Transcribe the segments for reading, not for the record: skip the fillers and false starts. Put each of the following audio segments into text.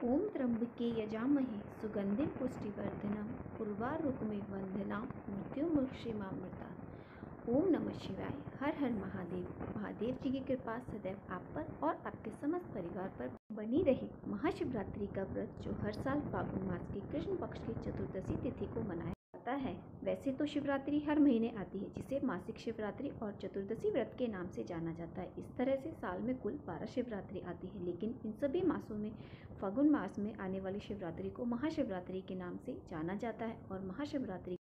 ओम त्र्यंबके यजामहे सुगंधिं पुष्टिवर्धनम् उर्वारुकमिव बन्धनान् मृत्युर्मुक्षीयमामृतात्। ओम नमः शिवाय। हर हर महादेव। महादेव जी की कृपा सदैव आप पर और आपके समस्त परिवार पर बनी रही। महाशिवरात्रि का व्रत जो हर साल फागुन मास की कृष्ण पक्ष की चतुर्दशी तिथि को मनाया जाता है। वैसे तो शिवरात्रि हर महीने आती है, जिसे मासिक शिवरात्रि और चतुर्दशी व्रत के नाम से जाना जाता है। इस तरह से साल में कुल 12 शिवरात्रि आती है, लेकिन इन सभी मासों में फागुन मास में आने वाली शिवरात्रि को महाशिवरात्रि के नाम से जाना जाता है। और महाशिवरात्रि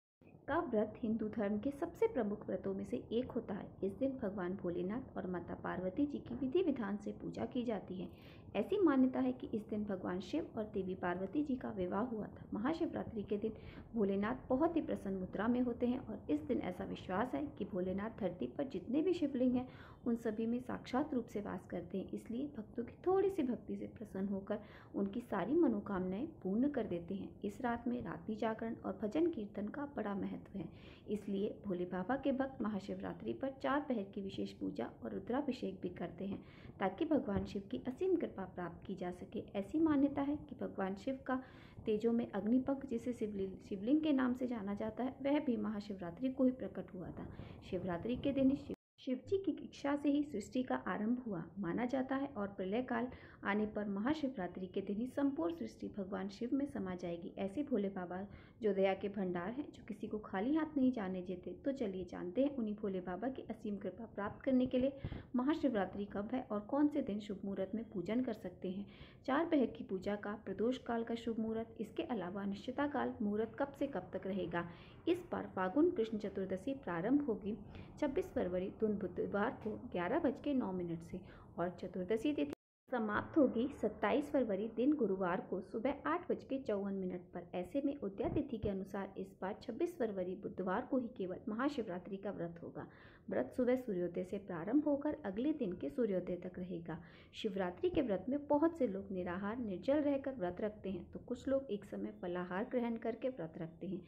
का व्रत हिंदू धर्म के सबसे प्रमुख व्रतों में से एक होता है। इस दिन भगवान भोलेनाथ और माता पार्वती जी की विधि विधान से पूजा की जाती है। ऐसी मान्यता है कि इस दिन भगवान शिव और देवी पार्वती जी का विवाह हुआ था। महाशिवरात्रि के दिन भोलेनाथ बहुत ही प्रसन्न मुद्रा में होते हैं और इस दिन ऐसा विश्वास है कि भोलेनाथ धरती पर जितने भी शिवलिंग हैं उन सभी में साक्षात रूप से वास करते हैं। इसलिए भक्तों की थोड़ी सी भक्ति से प्रसन्न होकर उनकी सारी मनोकामनाएं पूर्ण कर देते हैं। इस रात में रात्रि जागरण और भजन कीर्तन का बड़ा महत्व है। इसलिए भोले बाबा के भक्त महाशिवरात्रि पर 4 पहर की विशेष पूजा और रुद्राभिषेक भी करते हैं, ताकि भगवान शिव की असीम कृपा प्राप्त की जा सके। ऐसी मान्यता है कि भगवान शिव का तेजों में अग्निपंख, जिसे शिवलिंग के नाम से जाना जाता है, वह भी महाशिवरात्रि को ही प्रकट हुआ था। शिवरात्रि के दिन शिव जी की इच्छा से ही सृष्टि का आरंभ हुआ माना जाता है और प्रलय काल आने पर महाशिवरात्रि के दिन ही संपूर्ण सृष्टि भगवान शिव में समा जाएगी। ऐसे भोले बाबा जो दया के भंडार हैं, जो किसी को खाली हाथ नहीं जाने देते। तो चलिए जानते हैं उन्हीं भोले बाबा की असीम कृपा प्राप्त करने के लिए महाशिवरात्रि कब है और कौन से दिन शुभ मुहूर्त में पूजन कर सकते हैं। 4 पहर की पूजा का, प्रदोष काल का शुभ मुहूर्त, इसके अलावा निश्चिता काल मुहूर्त कब से कब तक रहेगा। इस बार फागुन कृष्ण चतुर्दशी प्रारंभ होगी 26 फरवरी बुधवार को 11:09 से और चतुर्दशी तिथि समाप्त होगी 27 फरवरी दिन गुरुवार को सुबह 8:54 पर। ऐसे में उदया तिथि के अनुसार इस बार 26 फरवरी बुधवार को ही केवल महाशिवरात्रि का व्रत होगा। व्रत सुबह सूर्योदय से प्रारंभ होकर अगले दिन के सूर्योदय तक रहेगा। शिवरात्रि के व्रत में बहुत से लोग निराहार निर्जल रहकर व्रत रखते हैं, तो कुछ लोग एक समय फलाहार ग्रहण करके व्रत रखते हैं।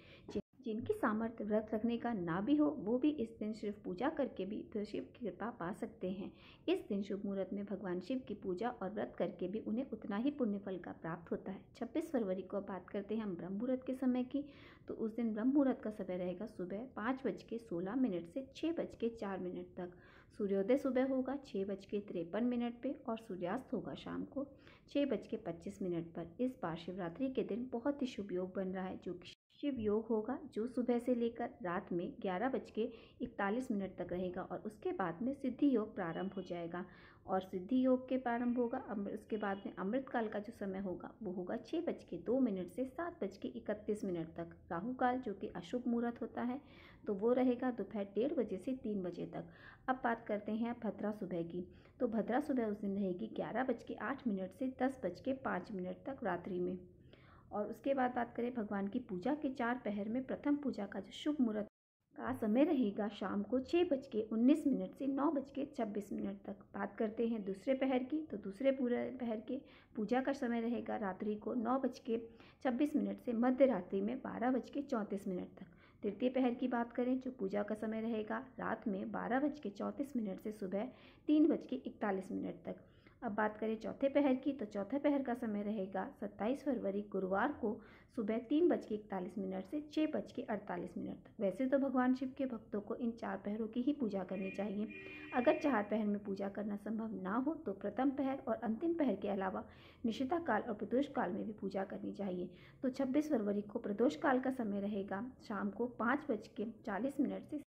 जिनकी सामर्थ्य व्रत रखने का ना भी हो, वो भी इस दिन शिव पूजा करके भी शिव की कृपा पा सकते हैं। इस दिन शुभ मुहूर्त में भगवान शिव की पूजा और व्रत करके भी उन्हें उतना ही पुण्य फल का प्राप्त होता है। 26 फरवरी को बात करते हैं हम ब्रह्म मुहूर्त के समय की, तो उस दिन ब्रह्म मुहूर्त का समय रहेगा सुबह 5:16 से 6:04 तक। सूर्योदय सुबह होगा 6:53 पे और सूर्यास्त होगा शाम को 6:25 पर। इस बार शिवरात्रि के दिन बहुत ही शुभ योग बन रहा है, जो कि शिव योग होगा, जो सुबह से लेकर रात में 11:41 तक रहेगा और उसके बाद में सिद्धि योग प्रारंभ हो जाएगा। और सिद्धि योग के प्रारंभ होगा उसके बाद में अमृत काल का जो समय होगा वो होगा 6:02 से 7:31 तक। राहु काल जो कि अशुभ मुहूर्त होता है, तो वो रहेगा दोपहर 1:30 बजे से 3 बजे तक। अब बात करते हैं भद्रा सुबह की, तो भद्रा सुबह उस दिन रहेगी 11:08 से 10:05 तक रात्रि में। और उसके बाद बात करें भगवान की पूजा के 4 पहर में, प्रथम पूजा का जो शुभ मुहूर्त का समय रहेगा शाम को 6:19 से 9:26 तक। बात करते हैं दूसरे पहर की, तो दूसरे पूरे पहर के पूजा का समय रहेगा रात्रि को 9:26 से मध्य रात्रि में 12:34 तक। तृतीय पहर की बात करें, जो पूजा का समय रहेगा रात में 12:34 से सुबह 3:41 तक। अब बात करें चौथे पहर की, तो चौथे पहर का समय रहेगा 27 फरवरी गुरुवार को सुबह 3:41 से 6:48 तक। वैसे तो भगवान शिव के भक्तों को इन 4 पहरों की ही पूजा करनी चाहिए। अगर 4 पहर में पूजा करना संभव ना हो तो प्रथम पहर और अंतिम पहर के अलावा निशिता काल और प्रदोष काल में भी पूजा करनी चाहिए। तो 26 फरवरी को प्रदोष काल का समय रहेगा शाम को 5:40 से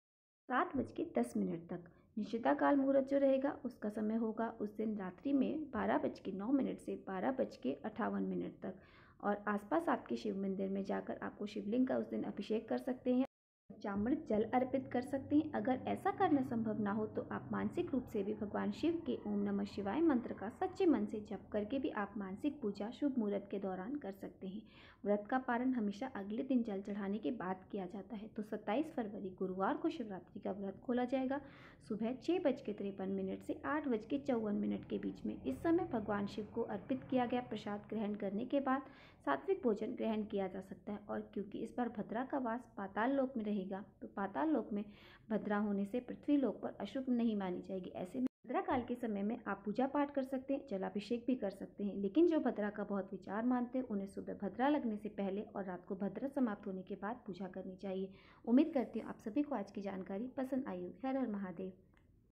7:10 तक। निशिता काल मुहूर्त जो रहेगा उसका समय होगा उस दिन रात्रि में 12:09 से 12:58 तक। और आसपास आपके शिव मंदिर में जाकर आपको शिवलिंग का उस दिन अभिषेक कर सकते हैं, पंचामृत जल अर्पित कर सकते हैं। अगर ऐसा करना संभव ना हो तो आप मानसिक रूप से भी भगवान शिव के ओम नमः शिवाय मंत्र का सच्चे मन से जप करके भी आप मानसिक पूजा शुभ मुहूर्त के दौरान कर सकते हैं। व्रत का पारण हमेशा अगले दिन जल चढ़ाने के बाद किया जाता है। तो 27 फरवरी गुरुवार को शिवरात्रि का व्रत खोला जाएगा सुबह 6:53 से 8:54 के बीच में। इस समय भगवान शिव को अर्पित किया गया प्रसाद ग्रहण करने के बाद सात्विक भोजन ग्रहण किया जा सकता है। और क्योंकि इस बार भद्रा का वास पाताल लोक में रहेगा, तो पाताल लोक में भद्रा होने से पृथ्वी लोक पर अशुभ नहीं मानी जाएगी। ऐसे में भद्रा काल के समय में आप पूजा पाठ कर सकते हैं, जलाभिषेक भी कर सकते हैं, लेकिन जो भद्रा का बहुत विचार मानते हैं उन्हें सुबह भद्रा लगने से पहले और रात को भद्रा समाप्त होने के बाद पूजा करनी चाहिए। उम्मीद करती हूँ आप सभी को आज की जानकारी पसंद आई हो। हर हर महादेव।